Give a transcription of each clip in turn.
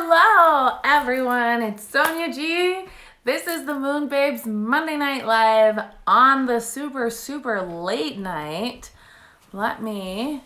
Hello everyone, it's Sonia G. This is the MoonBabes Monday Night Live on the super late night. Let me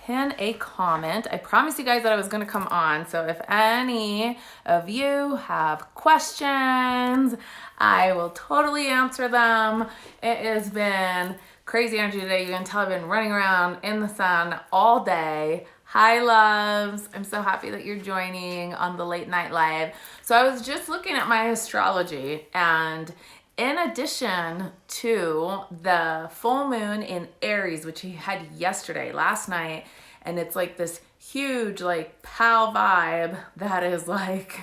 pin a comment. I promised you guys that I was going to come on, so if any of you have questions, I will totally answer them. It has been crazy energy today. You can tell I've been running around in the sun all day. Hi loves, I'm so happy that you're joining on the late night live. So I was just looking at my astrology, and in addition to the full moon in Aries, which he had last night, and it's like this huge like pal vibe that is like,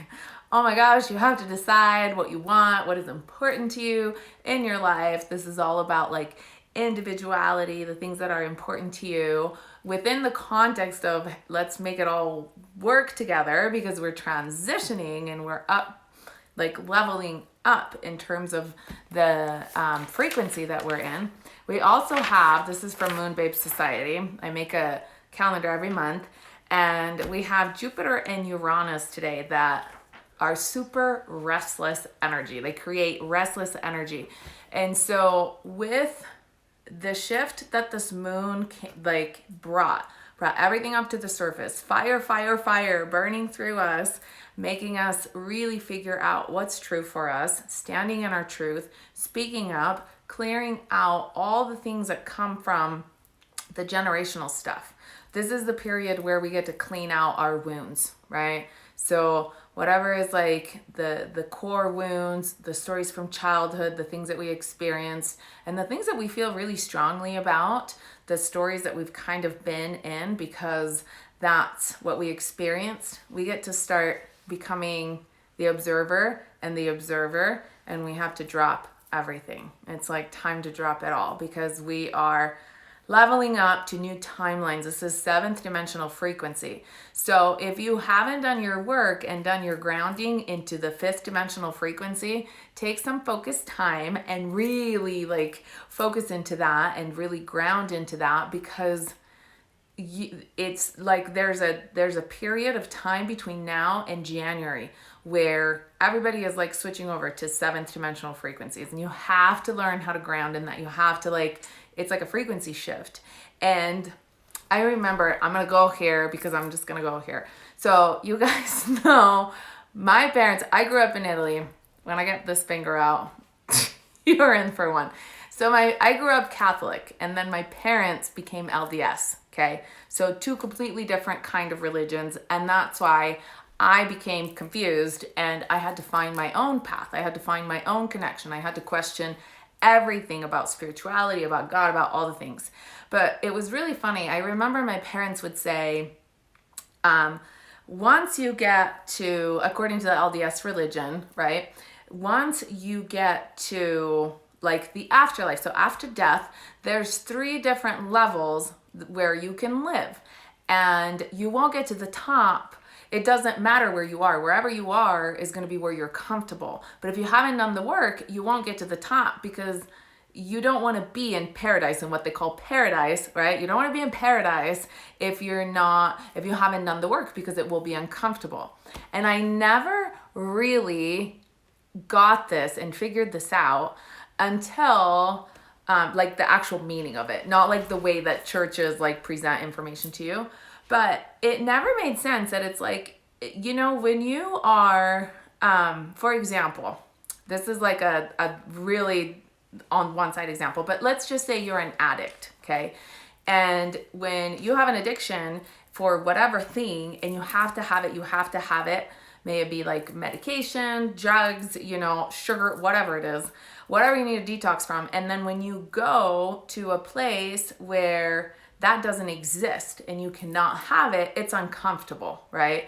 oh my gosh, you have to decide what you want, what is important to you in your life. This is all about like individuality, the things that are important to you within the context of let's make it all work together, because we're transitioning and we're up, like leveling up in terms of the frequency that we're in. We also have, this is from MoonBabes Society. I make a calendar every month, and we have Jupiter and Uranus today that are super restless energy. They create restless energy. And so with the shift that this moon brought everything up to the surface, fire burning through us, making us really figure out what's true for us, standing in our truth, speaking up, clearing out all the things that come from the generational stuff. This is the period where we get to clean out our wounds, right? So whatever is like the core wounds, the stories from childhood, the things that we experienced, and the things that we feel really strongly about, the stories that we've kind of been in because that's what we experienced, we get to start becoming the observer and the observer, and we have to drop everything. It's like time to drop it all, because we are leveling up to new timelines. This is 7th dimensional frequency. So if you haven't done your work and done your grounding into the 5th dimensional frequency, take some focused time and really like focus into that and really ground into that, because it's like there's a period of time between now and January where everybody is like switching over to 7th dimensional frequencies, and you have to learn how to ground in that. You have to it's like a frequency shift. And I remember, I'm going to go here because I'm just going to go here. So you guys know my parents, I grew up in Italy. When I get this finger out, you're in for one. So I grew up Catholic, and then my parents became LDS. Okay. So two completely different kind of religions. And that's why I became confused, and I had to find my own path. I had to find my own connection. I had to question everything about spirituality, about God, about all the things. But it was really funny. I remember my parents would say, once you get to, according to the LDS religion, right? Once you get to like the afterlife, so after death, there's 3 different levels where you can live, and you won't get to the top. It doesn't matter where you are. Wherever you are is going to be where you're comfortable. But if you haven't done the work, you won't get to the top, because you don't want to be in paradise, in what they call paradise, right? You don't want to be in paradise if you haven't done the work, because it will be uncomfortable. And I never really got this and figured this out until like the actual meaning of it, not like the way that churches like present information to you. But it never made sense that it's like, you know, when you are, for example, this is like a really on one side example, but let's just say you're an addict, okay? And when you have an addiction for whatever thing, and you have to have it, may it be like medication, drugs, you know, sugar, whatever it is, whatever you need to detox from. And then when you go to a place where that doesn't exist and you cannot have it, it's uncomfortable, right?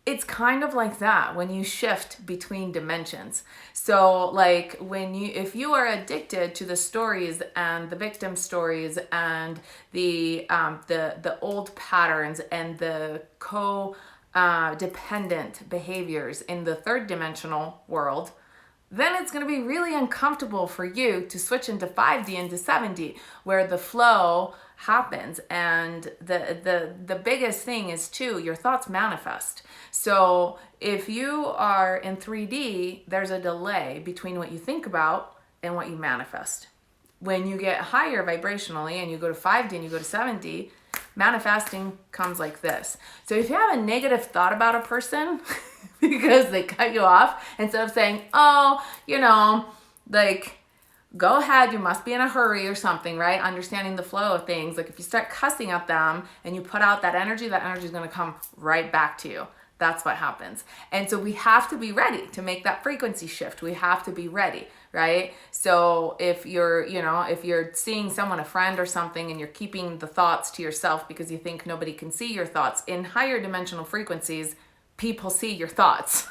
It's kind of like that when you shift between dimensions. So like if you are addicted to the stories and the victim stories and the old patterns and the dependent behaviors in the 3rd dimensional world, then it's going to be really uncomfortable for you to switch into 5D into 7D, where the flow happens. And the biggest thing is too, your thoughts manifest. So if you are in 3D, there's a delay between what you think about and what you manifest. When you get higher vibrationally and you go to 5D and you go to 7D, manifesting comes like this. So if you have a negative thought about a person because they cut you off, instead of saying, oh, you know, like, go ahead, you must be in a hurry or something, right? Understanding the flow of things. Like if you start cussing at them and you put out that energy is going to come right back to you. That's what happens. And so we have to be ready to make that frequency shift. We have to be ready, right? So if you're, you know, if you're seeing someone, a friend or something, and you're keeping the thoughts to yourself because you think nobody can see your thoughts, in higher dimensional frequencies, people see your thoughts.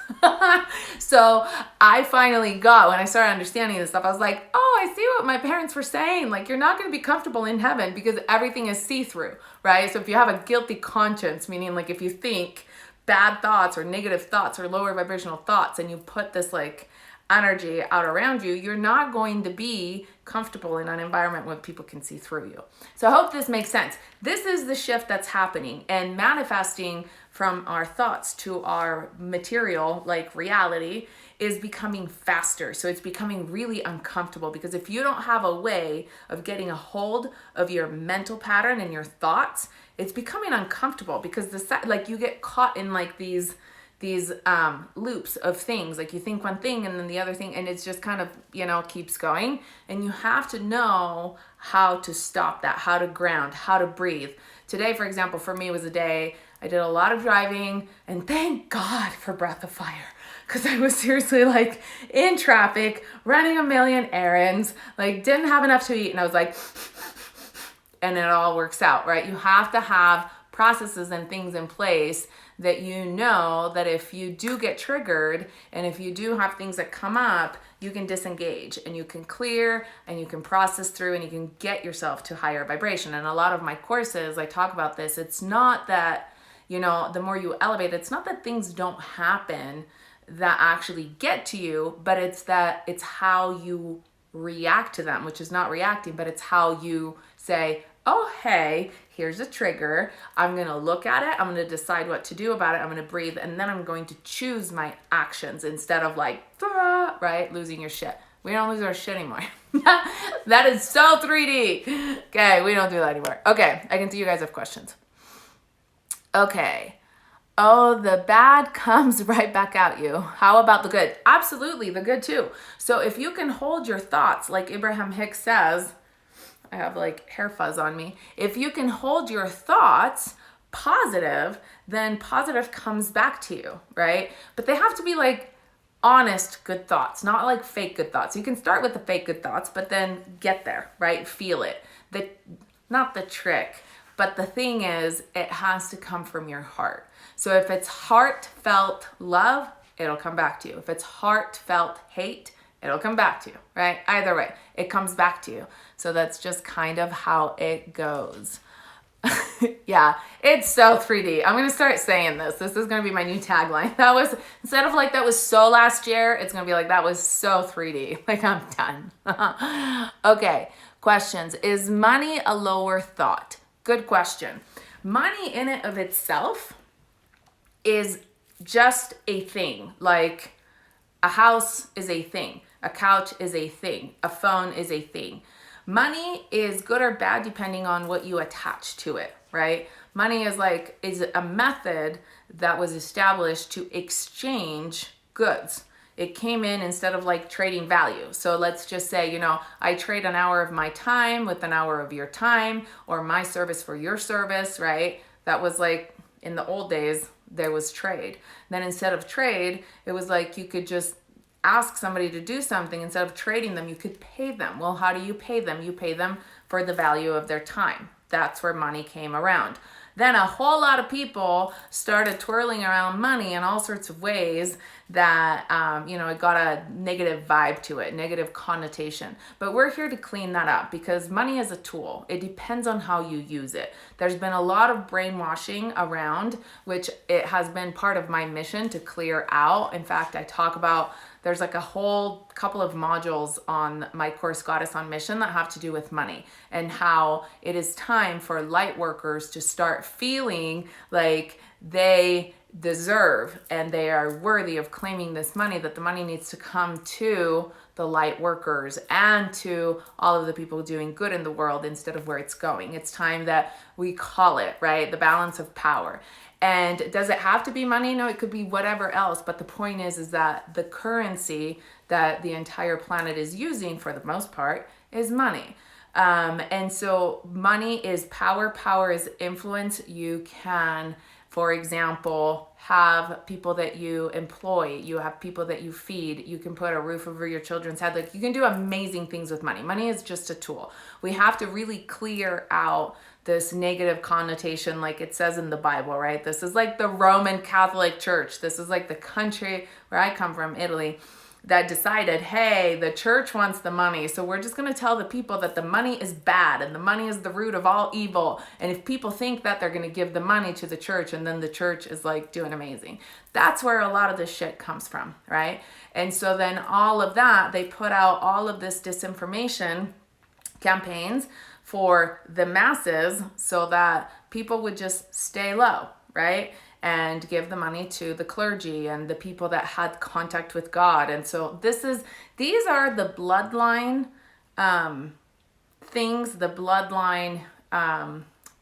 So I finally got, when I started understanding this stuff, I was like, oh, I see what my parents were saying. Like, you're not going to be comfortable in heaven because everything is see-through, right? So if you have a guilty conscience, meaning like if you think bad thoughts or negative thoughts or lower vibrational thoughts and you put this like energy out around you, you're not going to be comfortable in an environment where people can see through you. So I hope this makes sense. This is the shift that's happening, and manifesting from our thoughts to our material, like reality, is becoming faster. So it's becoming really uncomfortable, because if you don't have a way of getting a hold of your mental pattern and your thoughts, it's becoming uncomfortable, because like you get caught in like these loops of things. Like you think one thing and then the other thing, and it's just kind of, you know, keeps going. And you have to know how to stop that, how to ground, how to breathe. Today, for example, for me was a day I did a lot of driving, and thank God for Breath of Fire, because I was seriously like in traffic, running a million errands, like didn't have enough to eat. And I was like, and it all works out, right? You have to have processes and things in place that you know that if you do get triggered and if you do have things that come up, you can disengage and you can clear and you can process through and you can get yourself to higher vibration. And a lot of my courses, I talk about this. It's not that, you know, the more you elevate, it's not that things don't happen that actually get to you, but it's that it's how you react to them, which is not reacting, but it's how you say, oh, hey, here's a trigger. I'm going to look at it. I'm going to decide what to do about it. I'm going to breathe. And then I'm going to choose my actions instead of like, right, losing your shit. We don't lose our shit anymore. That is so 3D. Okay, we don't do that anymore. Okay, I can see you guys have questions. Okay. Oh, the bad comes right back at you. How about the good? Absolutely, the good too. So if you can hold your thoughts, like Abraham Hicks says, I have like hair fuzz on me. If you can hold your thoughts positive, then positive comes back to you, right? But they have to be like honest good thoughts, not like fake good thoughts. You can start with the fake good thoughts, but then get there, right? Feel it. Not the trick, but the thing is, it has to come from your heart. So if it's heartfelt love, it'll come back to you. If it's heartfelt hate, it'll come back to you, right? Either way, it comes back to you. So that's just kind of how it goes. Yeah, it's so 3D. I'm going to start saying this. This is going to be my new tagline. That was, instead of like, that was so last year, it's going to be like, that was so 3D. Like, I'm done. Okay, questions. Is money a lower thought? Good question. Money in it of itself is just a thing. Like a house is a thing. A couch is a thing. A phone is a thing. Money is good or bad depending on what you attach to it, right? Money is a method that was established to exchange goods. It came in instead of like trading value. So let's just say, you know, I trade an hour of my time with an hour of your time, or my service for your service, right? That was like in the old days, there was trade. Then instead of trade, it was like you could just ask somebody to do something. Instead of trading them, you could pay them. Well, how do you pay them? You pay them for the value of their time. That's where money came around. Then a whole lot of people started twirling around money in all sorts of ways that, you know, it got a negative vibe to it, negative connotation. But we're here to clean that up, because money is a tool. It depends on how you use it. there's been a lot of brainwashing around, which it has been part of my mission to clear out. In fact, I talk about, there's like a whole couple of modules on my course Goddess on Mission that have to do with money and how it is time for light workers to start feeling like they deserve and they are worthy of claiming this money, that the money needs to come to the light workers and to all of the people doing good in the world instead of where it's going. It's time that we call it, right? The balance of power. And does it have to be money? No, it could be whatever else. But the point is that the currency that the entire planet is using for the most part is money. And so money is power. Power is influence. You can, for example, have people that you employ, you have people that you feed, you can put a roof over your children's head. Like, you can do amazing things with money. Money is just a tool. We have to really clear out this negative connotation, like it says in the Bible, right? This is like the Roman Catholic Church. This is like the country where I come from, Italy, that decided, hey, the church wants the money, so we're just going to tell the people that the money is bad and the money is the root of all evil. And if people think that, they're going to give the money to the church, and then the church is like doing amazing. That's where a lot of this shit comes from, right? And so then all of that, they put out all of this disinformation campaigns for the masses so that people would just stay low, right? And give the money to the clergy and the people that had contact with God. And so these are the bloodline things, the bloodline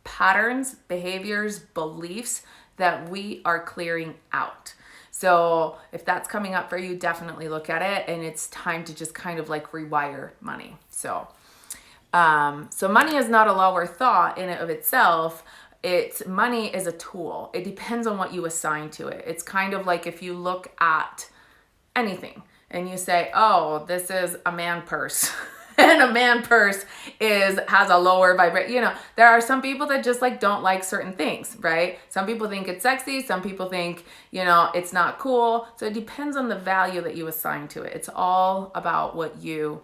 patterns, behaviors, beliefs that we are clearing out. So if that's coming up for you, definitely look at it. And it's time to just kind of like rewire money. So money is not a law or thought in and of itself. Money is a tool. It depends on what you assign to it. It's kind of like if you look at anything and you say, oh, this is a man purse and a man purse has a lower vibration. You know, there are some people that just like don't like certain things, right? Some people think it's sexy. Some people think, you know, it's not cool. So it depends on the value that you assign to it. It's all about what you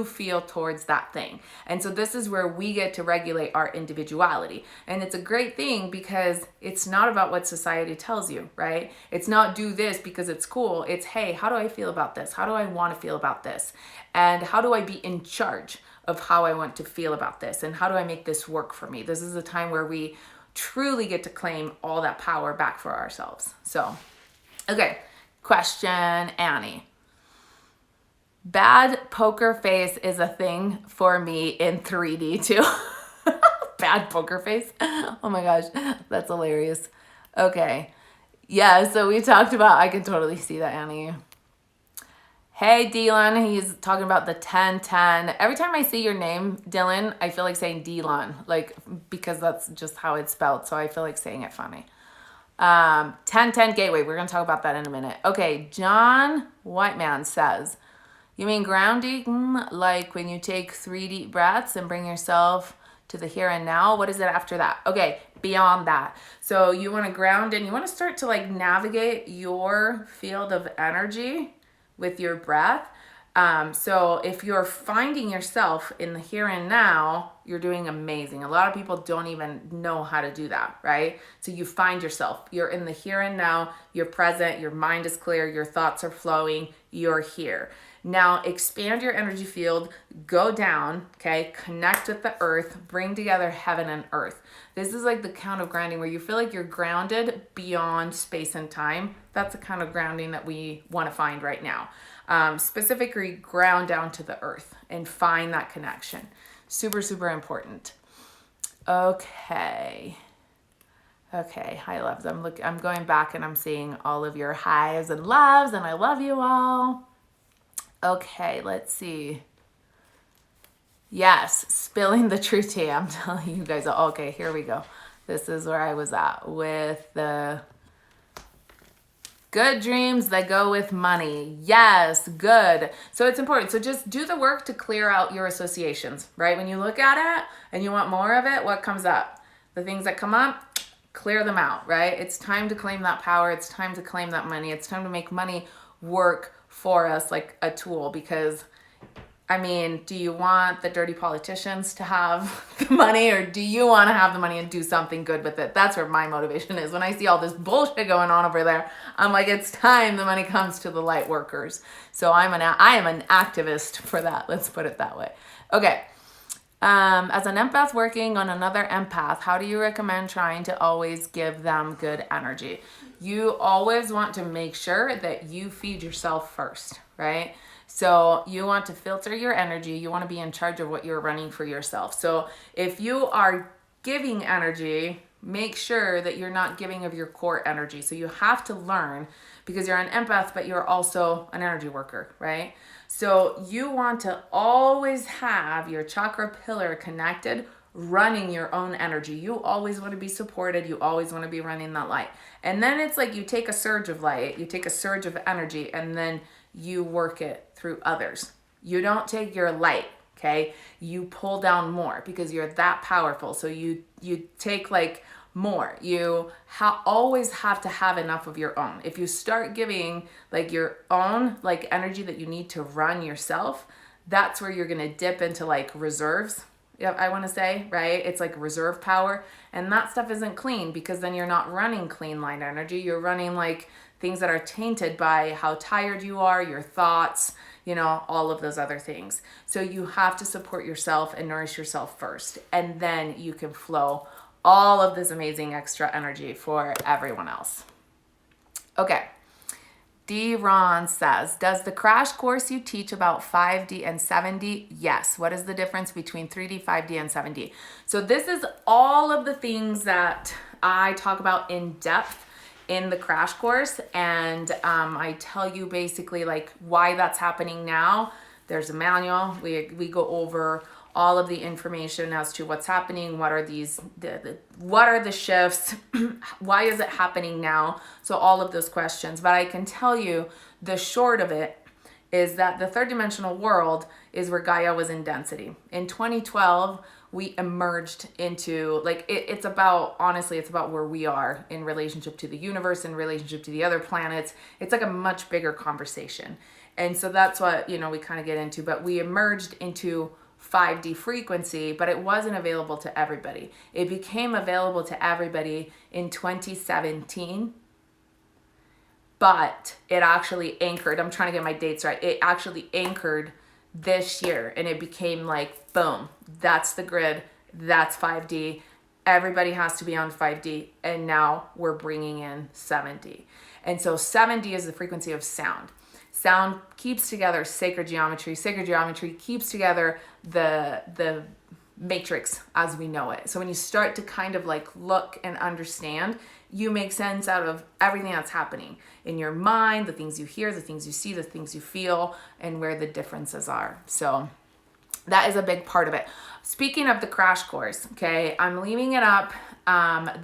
feel towards that thing. And so this is where we get to regulate our individuality. And it's a great thing because it's not about what society tells you, right? It's not do this because it's cool. It's, hey, how do I feel about this? How do I want to feel about this? And how do I be in charge of how I want to feel about this? And how do I make this work for me? This is a time where we truly get to claim all that power back for ourselves. So, okay, question, Annie. Bad poker face is a thing for me in 3D too. Bad poker face? Oh my gosh, that's hilarious. Okay. Yeah, so we talked about, I can totally see that, Annie. Hey, Dylan, he's talking about the 1010. Every time I see your name, Dylan, I feel like saying Dylan, like, because that's just how it's spelled. So I feel like saying it funny. 1010 Gateway. We're going to talk about that in a minute. Okay. John Whiteman says, you mean grounding, like when you take 3 deep breaths and bring yourself to the here and now? What is it after that? Okay, beyond that. So you want to ground in, you want to start to like navigate your field of energy with your breath. So if you're finding yourself in the here and now, you're doing amazing. A lot of people don't even know how to do that, right? So you find yourself, you're in the here and now, you're present, your mind is clear, your thoughts are flowing, you're here. Now expand your energy field, go down, okay? Connect with the earth, bring together heaven and earth. This is like the kind of grounding where you feel like you're grounded beyond space and time. That's the kind of grounding that we want to find right now. Specifically, ground down to the earth and find that connection. Super, super important. Okay. Hi, loves. I'm going back and I'm seeing all of your highs and loves, and I love you all. Okay, let's see. Yes, spilling the truth tea. I'm telling you guys. Okay, here we go. This is where I was at with the good dreams that go with money. Yes, good. So it's important. So just do the work to clear out your associations, right? When you look at it and you want more of it, what comes up? The things that come up, clear them out, right? It's time to claim that power. It's time to claim that money. It's time to make money work for us like a tool, because I mean, do you want the dirty politicians to have the money, or do you want to have the money and do something good with it? That's where my motivation is. When I see all this bullshit going on over there, I'm like, it's time the money comes to the light workers. So I am an activist for that. Let's put it that way. Okay. As an empath working on another empath, how do you recommend trying to always give them good energy? You always want to make sure that you feed yourself first, right? So you want to filter your energy. You want to be in charge of what you're running for yourself. So if you are giving energy, make sure that you're not giving of your core energy. So you have to learn, because you're an empath, but you're also an energy worker, right? So you want to always have your chakra pillar connected, running your own energy. You always want to be supported. You always want to be running that light. And then it's like you take a surge of light, you take a surge of energy, and then you work it through others. You don't take your light, okay? You pull down more because you're that powerful. So you take like more. You always have to have enough of your own. If you start giving like your own like energy that you need to run yourself, that's where you're going to dip into like reserves. Yeah, I want to say, right? It's like reserve power, and that stuff isn't clean, because then you're not running clean light energy. You're running like things that are tainted by how tired you are, your thoughts, all of those other things. So you have to support yourself and nourish yourself first, and then you can flow all of this amazing extra energy for everyone else. Okay. D. Ron says, does the crash course you teach about 5D and 7D? Yes. What is the difference between 3D, 5D, and 7D? So this is all of the things that I talk about in depth in the crash course. And I tell you basically like why that's happening now. There's a manual. We go over all of the information as to what's happening, what are what are the shifts, why is it happening now? So all of those questions. But I can tell you the short of it is that the third dimensional world is where Gaia was in density. In 2012, we emerged into like, it's about where we are in relationship to the universe, in relationship to the other planets. It's like a much bigger conversation. And so that's what, we kind of get into, but we emerged into 5D frequency, but it wasn't available to everybody. It became available to everybody in 2017, but it actually anchored, I'm trying to get my dates right, it actually anchored this year, and it became like, boom, that's the grid, that's 5D, everybody has to be on 5D, and now we're bringing in 7D. And so 7D is the frequency of sound. Sound keeps together sacred geometry. Sacred geometry keeps together the matrix as we know it. So when you start to kind of like look and understand, you make sense out of everything that's happening in your mind, the things you hear, the things you see, the things you feel, and where the differences are. So that is a big part of it. Speaking of the crash course, okay, I'm leaving it up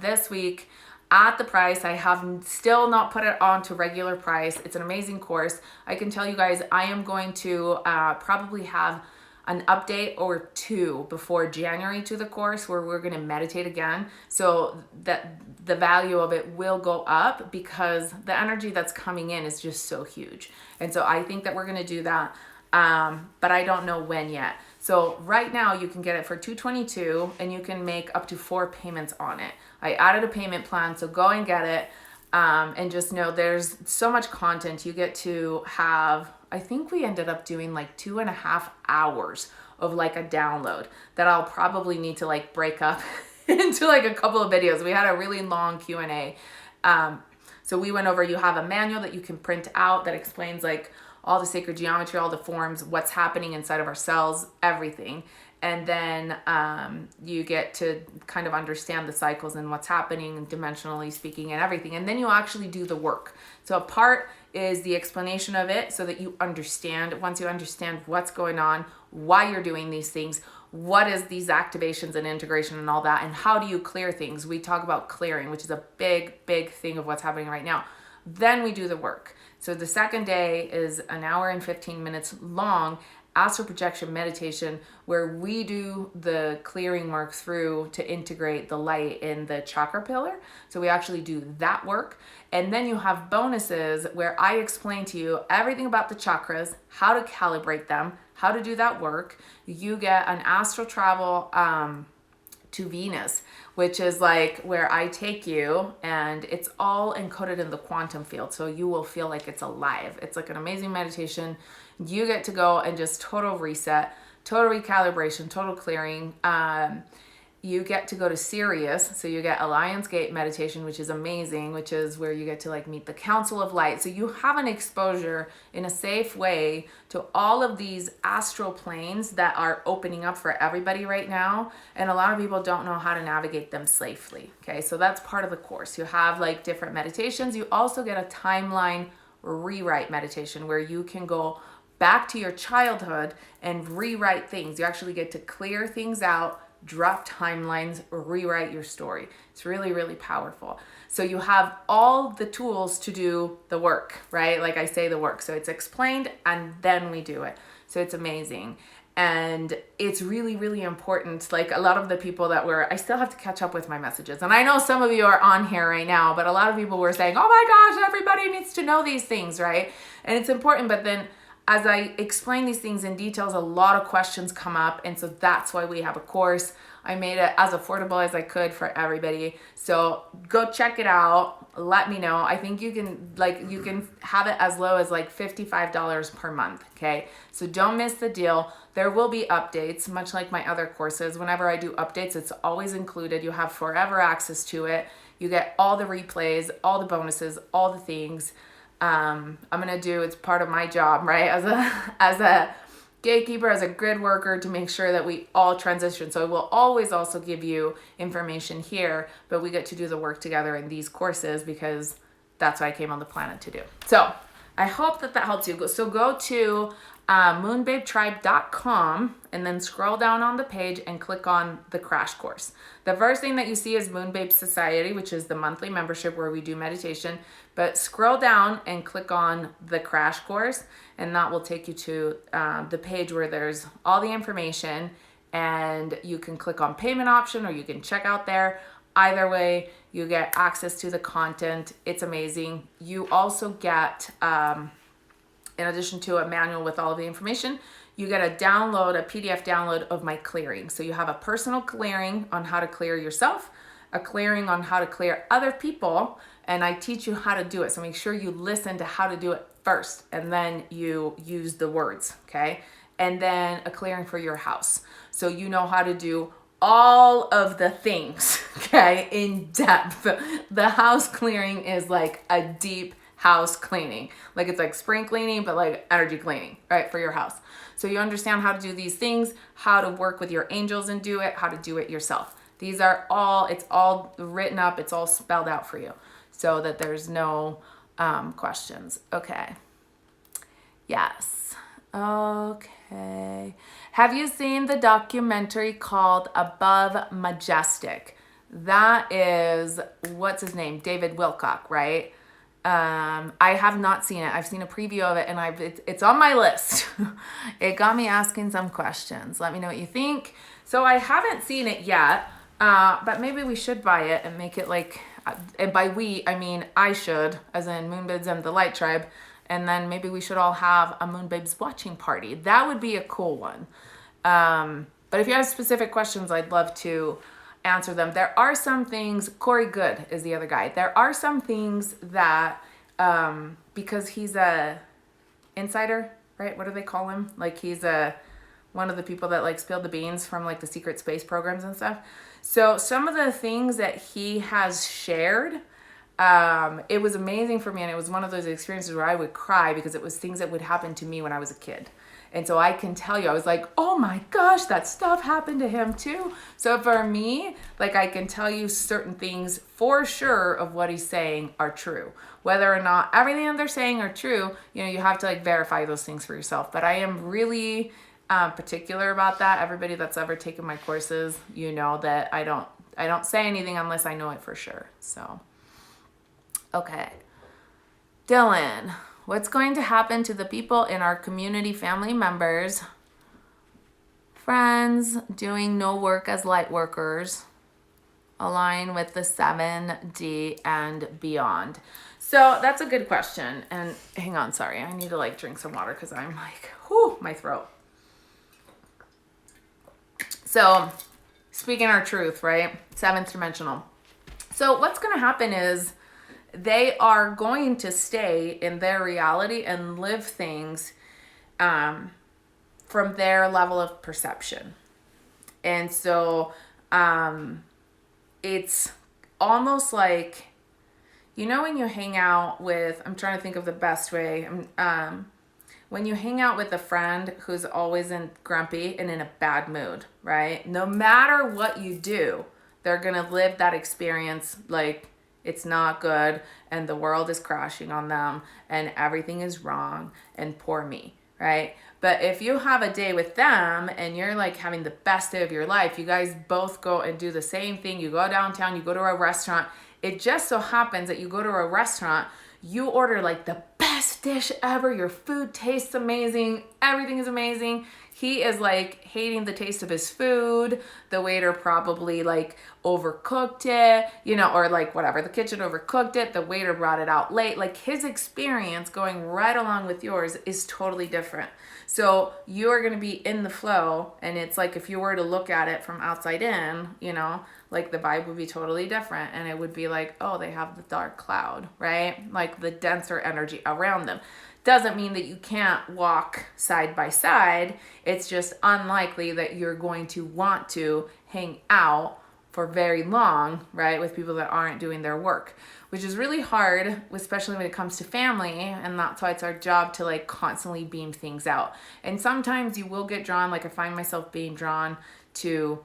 this week at the price. I have still not put it on to regular price. It's an amazing course. I can tell you guys, I am going to probably have an update or two before January to the course where we're going to meditate again, so that the value of it will go up, because the energy that's coming in is just so huge. And so I think that we're going to do that, but I don't know when yet. So right now you can get it for $222, and you can make up to 4 payments on it. I added a payment plan, so go and get it. And just know there's so much content. You get to have, I think we ended up doing like 2.5 hours of like a download that I'll probably need to like break up into like a couple of videos. We had a really long Q&A. So we went over, you have a manual that you can print out that explains like all the sacred geometry, all the forms, what's happening inside of our cells, everything. And then you get to kind of understand the cycles and what's happening dimensionally speaking and everything. And then you actually do the work. So a part is the explanation of it so that you understand. Once you understand what's going on, why you're doing these things, what is these activations and integration and all that, and how do you clear things. We talk about clearing, which is a big, big thing of what's happening right now. Then we do the work. So the second day is an hour and 15 minutes long astral projection meditation where we do the clearing work through to integrate the light in the chakra pillar. So we actually do that work. And then you have bonuses where I explain to you everything about the chakras, how to calibrate them, how to do that work. You get an astral travel to Venus, which is like where I take you, and it's all encoded in the quantum field. So you will feel like it's alive. It's like an amazing meditation. You get to go and just total reset, total recalibration, total clearing. You get to go to Sirius, so you get Alliance Gate meditation, which is amazing, which is where you get to like meet the Council of Light. So you have an exposure in a safe way to all of these astral planes that are opening up for everybody right now. And a lot of people don't know how to navigate them safely. Okay, so that's part of the course. You have like different meditations. You also get a timeline rewrite meditation where you can go back to your childhood and rewrite things. You actually get to clear things out, drop timelines, rewrite your story. It's really, really powerful. So you have all the tools to do the work, right? Like I say, the work. So it's explained and then we do it. So it's amazing. And it's really, really important. Like a lot of the people that I still have to catch up with my messages. And I know some of you are on here right now, but a lot of people were saying, oh my gosh, everybody needs to know these things, right? And it's important, but then as I explain these things in details, a lot of questions come up. And so that's why we have a course. I made it as affordable as I could for everybody. So go check it out. Let me know. I think you can have it as low as like $55 per month. Okay. So don't miss the deal. There will be updates, much like my other courses. Whenever I do updates, it's always included. You have forever access to it. You get all the replays, all the bonuses, all the things. I'm going to do, it's part of my job, right? As a gatekeeper, as a grid worker, to make sure that we all transition. So I will always also give you information here, but we get to do the work together in these courses because that's what I came on the planet to do. So I hope that helps you. So go to moonbabetribe.com and then scroll down on the page and click on the crash course. The first thing that you see is MoonBabes Society, which is the monthly membership where we do meditation. But scroll down and click on the crash course, and that will take you to the page where there's all the information, and you can click on payment option or you can check out there. Either way, you get access to the content. It's amazing. You also get, in addition to a manual with all of the information, you get a PDF download of my clearing. So you have a personal clearing on how to clear yourself, a clearing on how to clear other people, and I teach you how to do it. So make sure you listen to how to do it first, and then you use the words, okay? And then a clearing for your house. So you know how to do all of the things, okay, in depth. The house clearing is like a deep house cleaning. Like it's like spring cleaning, but like energy cleaning, right, for your house. So you understand how to do these things, how to work with your angels and do it, how to do it yourself. These are all, it's all written up, it's all spelled out for you so that there's no questions. Okay. Yes. Okay. Have you seen the documentary called Above Majestic? That is, what's his name? David Wilcock, right? I have not seen it. I've seen a preview of it, and it's on my list. It got me asking some questions. Let me know what you think. So I haven't seen it yet, but maybe we should buy it and make it like, and by we, I mean I should, as in MoonBabes and the Light Tribe, and then maybe we should all have a MoonBabes watching party. That would be a cool one. But if you have specific questions, I'd love to answer them. There are some things, Corey Good is the other guy. There are some things that, because he's a insider, right? What do they call him? Like he's one of the people that like spilled the beans from like the secret space programs and stuff. So some of the things that he has shared, it was amazing for me. And it was one of those experiences where I would cry because it was things that would happen to me when I was a kid. And so I can tell you, I was like, oh my gosh, that stuff happened to him too. So for me, like I can tell you certain things for sure of what he's saying are true. Whether or not everything that they're saying are true, you know, you have to like verify those things for yourself. But I am really particular about that. Everybody that's ever taken my courses, you know that I don't say anything unless I know it for sure. So, okay. Dylan, what's going to happen to the people in our community, family members, friends doing no work as light workers, align with the 7D and beyond? So that's a good question. And hang on, sorry, I need to like drink some water because I'm like, whew, my throat. So speaking our truth, right? Seventh dimensional. So what's going to happen is they are going to stay in their reality and live things from their level of perception. And so it's almost like, you know, when you hang out with, I'm trying to think of the best way, when you hang out with a friend who's always grumpy and in a bad mood, right? No matter what you do, they're going to live that experience like it's not good and the world is crashing on them and everything is wrong and poor me, right? But if you have a day with them and you're like having the best day of your life, you guys both go and do the same thing. You go downtown, you go to a restaurant. It just so happens that you go to a restaurant, you order like the best dish ever. Your food tastes amazing. Everything is amazing. He is like hating the taste of his food. The waiter probably like overcooked it, you know, or like whatever. The kitchen overcooked it. The waiter brought it out late. Like his experience going right along with yours is totally different. So you're going to be in the flow. And it's like if you were to look at it from outside in, you know, like the vibe would be totally different. And it would be like, oh, they have the dark cloud, right? Like the denser energy around them. Doesn't mean that you can't walk side by side. It's just unlikely that you're going to want to hang out for very long, right, with people that aren't doing their work, which is really hard, especially when it comes to family. And that's why it's our job to like constantly beam things out. And sometimes you will get drawn, like I find myself being drawn to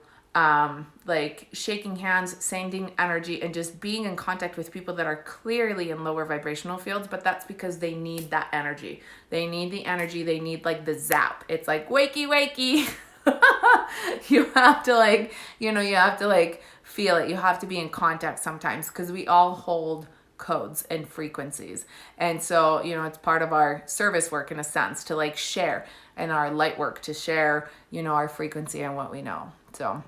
like shaking hands, sending energy, and just being in contact with people that are clearly in lower vibrational fields, but that's because they need that energy. They need the energy. They need like the zap. It's like, wakey, wakey. You have to like, you know, you have to like feel it. You have to be in contact sometimes because we all hold codes and frequencies. And so, you know, it's part of our service work in a sense to like share, and our light work to share, you know, our frequency and what we know. So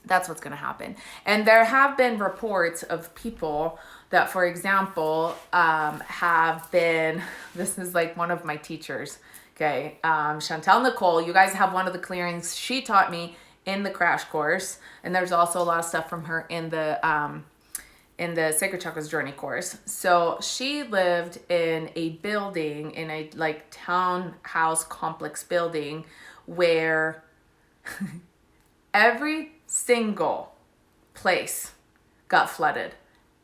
that's what's going to happen. And there have been reports of people that, for example, have been, this is like one of my teachers, okay, Chantel Nicole, you guys have one of the clearings she taught me in the crash course. And there's also a lot of stuff from her in the Sacred Chakras Journey course. So she lived in a building, in a like townhouse complex building where every single place got flooded.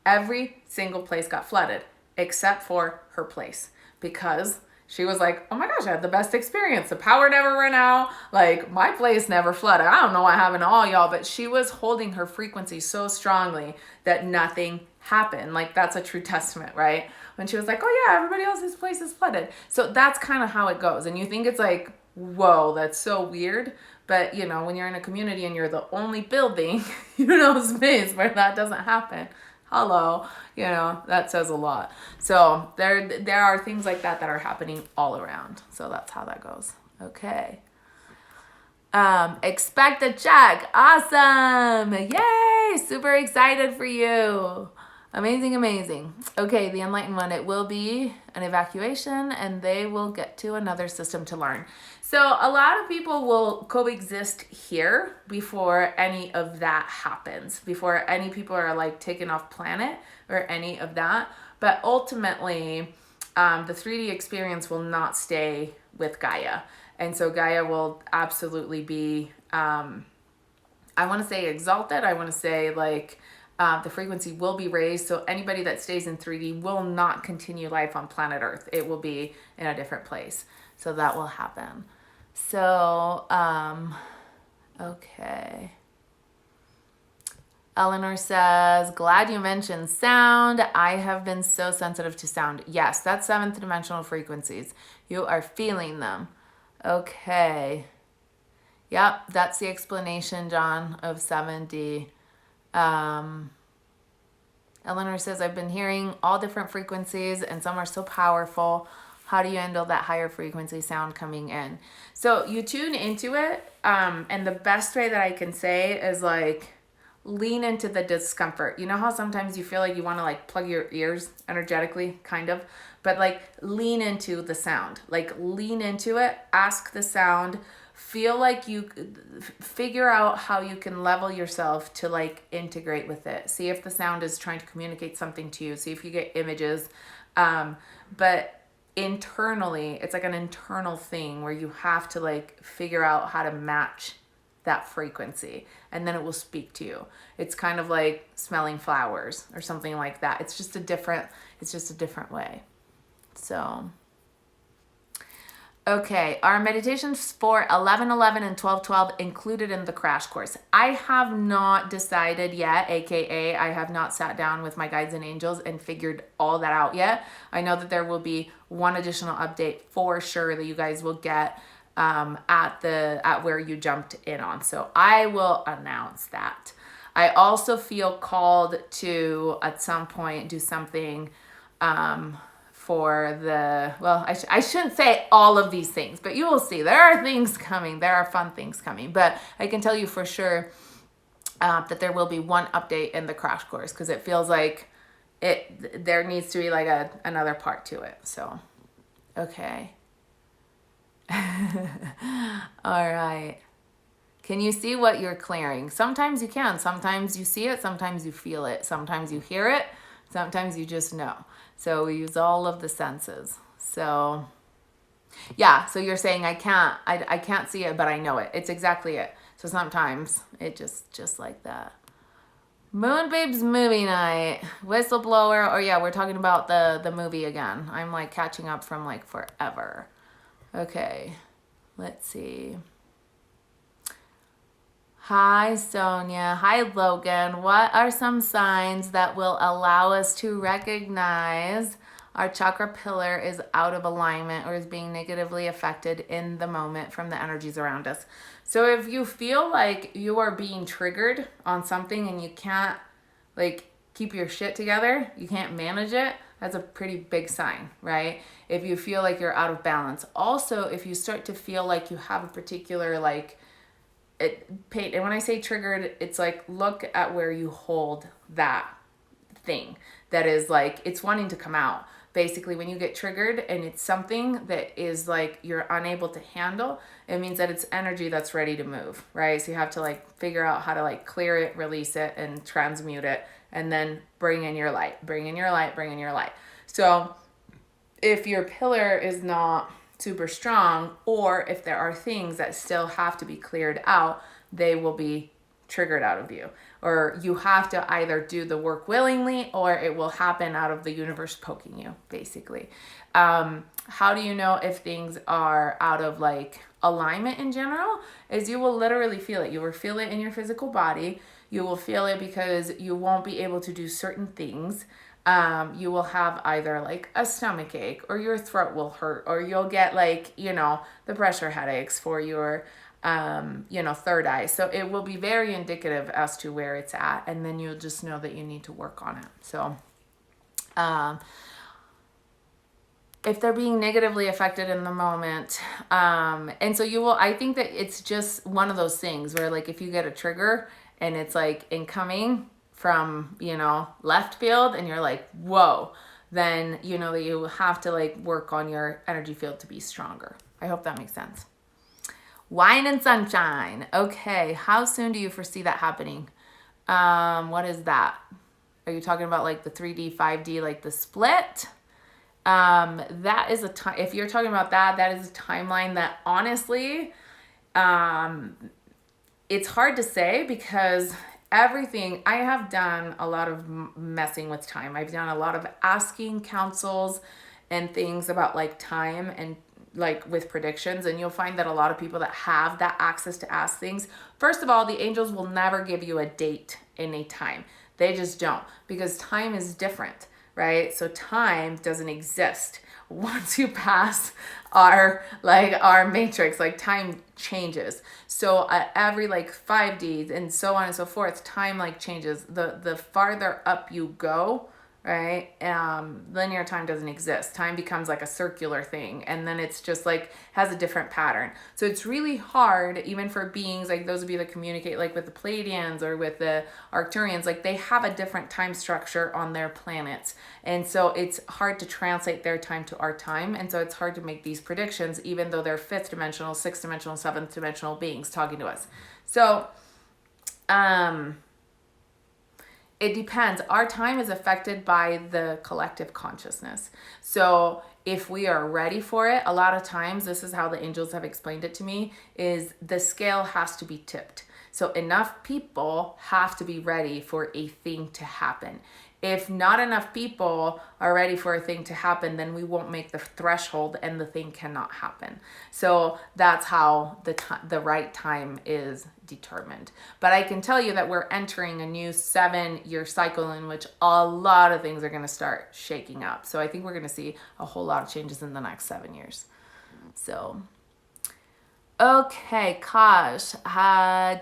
Every single place got flooded except for her place, because she was like, oh my gosh, I had the best experience. The power never ran out. Like my place never flooded. I don't know what happened to all y'all, but she was holding her frequency so strongly that nothing happened. Like that's a true testament, right? When she was like, oh yeah, everybody else's place is flooded. So that's kind of how it goes. And you think it's like, whoa, that's so weird. But, you know, when you're in a community and you're the only building, you know, space where that doesn't happen, hello, you know, that says a lot. So there are things like that that are happening all around. So that's how that goes. Okay. Expect a check. Awesome. Yay. Super excited for you. Amazing, amazing. Okay, the Enlightened One, it will be an evacuation and they will get to another system to learn. So a lot of people will coexist here before any of that happens, before any people are like taken off planet or any of that. But ultimately, the 3D experience will not stay with Gaia. And so Gaia will absolutely be, I want to say exalted. I want to say like, the frequency will be raised. So anybody that stays in 3D will not continue life on planet Earth. It will be in a different place. So that will happen. So, okay. Eleanor says, glad you mentioned sound. I have been so sensitive to sound. Yes, that's 7th dimensional frequencies. You are feeling them. Okay. Yep, that's the explanation, John, of 7D. Eleanor says, I've been hearing all different frequencies and some are so powerful. How do you handle that higher frequency sound coming in? So you tune into it. And the best way that I can say is like, lean into the discomfort. You know how sometimes you feel like you want to like plug your ears energetically, kind of, but like lean into the sound, like lean into it, ask the sound, feel like you figure out how you can level yourself to like integrate with it. See if the sound is trying to communicate something to you. See if you get images. But internally, it's like an internal thing where you have to like figure out how to match that frequency, and then it will speak to you. It's kind of like smelling flowers or something like that. It's just a different way. So okay, our meditations for 11/11 and 12/12 included in the crash course. I have not decided yet, aka I have not sat down with my guides and angels and figured all that out yet. I know that there will be one additional update for sure that you guys will get at where you jumped in on. So I will announce that. I also feel called to at some point do something for the, well, I shouldn't say all of these things, but you will see there are things coming. There are fun things coming, but I can tell you for sure that there will be one update in the crash course, because it feels like there needs to be like another part to it. So, okay. All right. Can you see what you're clearing? Sometimes you can. Sometimes you see it. Sometimes you feel it. Sometimes you hear it. Sometimes you just know. So we use all of the senses. So yeah, so you're saying I can't see it, but I know it. It's exactly it. So sometimes it just like that. MoonBabes movie night, whistleblower. Oh yeah, we're talking about the movie again. I'm like catching up from like forever. Okay, let's see. Hi, Sonia. Hi, Logan. What are some signs that will allow us to recognize our chakra pillar is out of alignment or is being negatively affected in the moment from the energies around us? So if you feel like you are being triggered on something and you can't like keep your shit together, you can't manage it, that's a pretty big sign, right? If you feel like you're out of balance. Also, if you start to feel like you have a particular like pain, and when I say triggered, it's like look at where you hold that thing that is like it's wanting to come out. Basically, when you get triggered and it's something that is like you're unable to handle, it means that it's energy that's ready to move, right? So you have to like figure out how to like clear it, release it, and transmute it, and then bring in your light, bring in your light, bring in your light. So if your pillar is not super strong, or if there are things that still have to be cleared out, they will be triggered out of you. Or you have to either do the work willingly, or it will happen out of the universe poking you, basically. How do you know if things are out of like alignment in general? Is you will literally feel it. You will feel it in your physical body. You will feel it because you won't be able to do certain things. You will have either like a stomach ache, or your throat will hurt, or you'll get like, the pressure headaches for your, third eye. So it will be very indicative as to where it's at. And then you'll just know that you need to work on it. So, if they're being negatively affected in the moment, and so I think that it's just one of those things where like, if you get a trigger and it's like incoming from, left field, and you're like, whoa, then you know that you have to like work on your energy field to be stronger. I hope that makes sense. Wine and sunshine. Okay, how soon do you foresee that happening? What is that? Are you talking about like the 3D, 5D, like the split? That is a time, if you're talking about that is a timeline that honestly, it's hard to say, because everything, I have done a lot of messing with time. I've done a lot of asking counsels and things about like time and like with predictions. And you'll find that a lot of people that have that access to ask things, first of all, the angels will never give you a date in a time. They just don't, because time is different, right? So time doesn't exist. Once you pass our matrix, like time changes. So at every like 5D and so on and so forth, time like changes. The farther up you go, right? Linear time doesn't exist. Time becomes like a circular thing, and then it's just like has a different pattern. So it's really hard, even for beings like those of you that communicate like with the Pleiadians or with the Arcturians, like they have a different time structure on their planets. And so it's hard to translate their time to our time. And so it's hard to make these predictions, even though they're fifth dimensional, sixth dimensional, seventh dimensional beings talking to us. So, it depends. Our time is affected by the collective consciousness. So if we are ready for it, a lot of times, this is how the angels have explained it to me, is the scale has to be tipped. So enough people have to be ready for a thing to happen. If not enough people are ready for a thing to happen, then we won't make the threshold and the thing cannot happen. So that's how the right time is determined. But I can tell you that we're entering a new 7-year cycle in which a lot of things are going to start shaking up. So I think we're going to see a whole lot of changes in the next 7 years. So... okay, Kosh,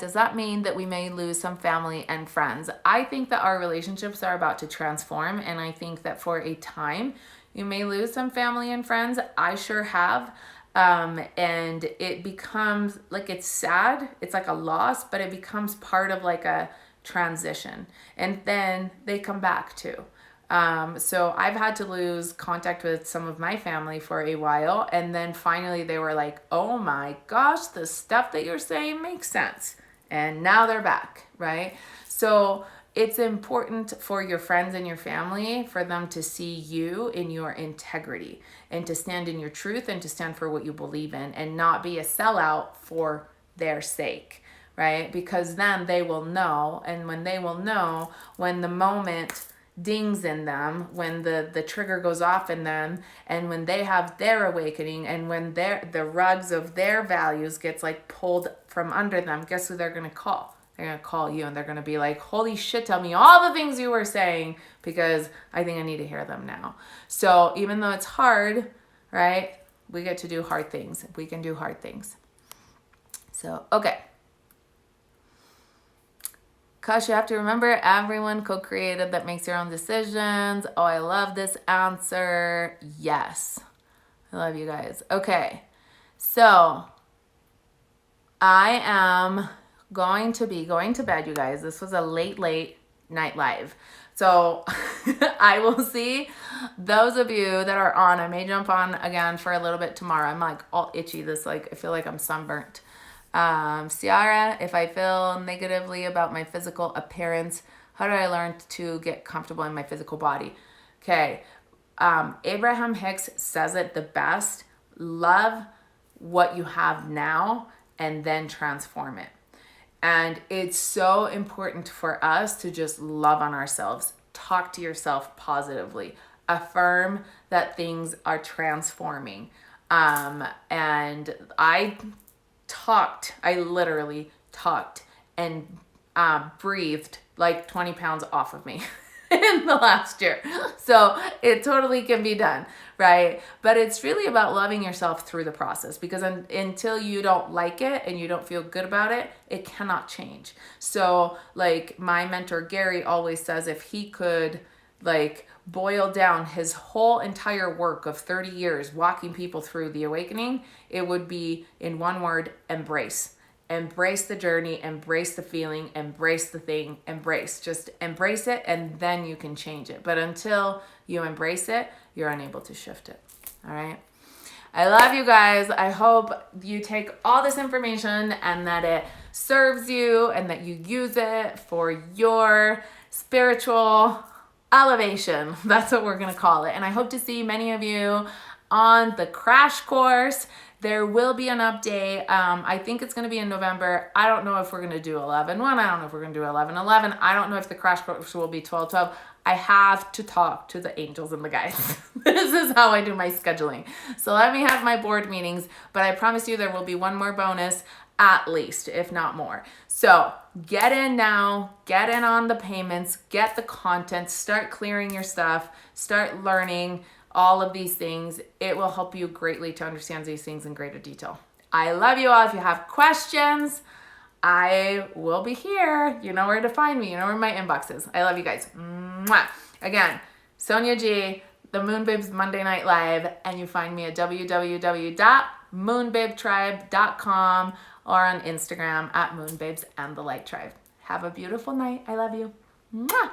does that mean that we may lose some family and friends? I think that our relationships are about to transform, and I think that for a time, you may lose some family and friends. I sure have. And it becomes, like, it's sad. It's like a loss, but it becomes part of, like, a transition. And then they come back, too. So I've had to lose contact with some of my family for a while. And then finally they were like, oh my gosh, the stuff that you're saying makes sense. And now they're back, right? So it's important for your friends and your family, for them to see you in your integrity and to stand in your truth and to stand for what you believe in and not be a sellout for their sake, right? Because then they will know. And when they will know, when the moment dings in them, when the trigger goes off in them, and when they have their awakening, and when the rugs of their values gets like pulled from under them, guess who they're going to call? They're going to call you, and they're going to be like, holy shit, tell me all the things you were saying, because I think I need to hear them now. So even though it's hard, right, we get to do hard things. We can do hard things. So, okay. Cause you have to remember, everyone co-created that makes your own decisions. Oh, I love this answer. Yes. I love you guys. Okay. So I am going to be going to bed, you guys. This was a late night live. So I will see those of you that are on. I may jump on again for a little bit tomorrow. I'm like all itchy. I feel like I'm sunburnt. Ciara, if I feel negatively about my physical appearance, how do I learn to get comfortable in my physical body? Okay. Abraham Hicks says it the best. Love what you have now and then transform it. And it's so important for us to just love on ourselves. Talk to yourself positively. Affirm that things are transforming. And I literally talked and breathed like 20 pounds off of me in the last year. So it totally can be done, right? But it's really about loving yourself through the process, because until you don't like it and you don't feel good about it, it cannot change. So like my mentor Gary always says, if he could like boil down his whole entire work of 30 years walking people through the awakening, it would be in one word: embrace. Embrace the journey, embrace the feeling, embrace the thing, embrace. Just embrace it, and then you can change it. But until you embrace it, you're unable to shift it. All right? I love you guys. I hope you take all this information and that it serves you and that you use it for your spiritual elevation. That's what we're going to call it. And I hope to see many of you on the crash course. There will be an update. I think it's going to be in November. I don't know if we're going to do 11-1. I don't know if we're going to do 11-11. I don't know if the crash course will be 12-12. I have to talk to the angels and the guides. This is how I do my scheduling. So let me have my board meetings, but I promise you there will be one more bonus at least, if not more. So get in now, get in on the payments, get the content, start clearing your stuff, start learning all of these things. It will help you greatly to understand these things in greater detail. I love you all. If you have questions, I will be here. You know where to find me. You know where my inbox is. I love you guys. Mwah. Again, Sonia G, the MoonBabes Monday Night Live, and you find me at www.moonbabetribe.com or on Instagram at MoonBabes and the Light Tribe. Have a beautiful night. I love you. Mwah!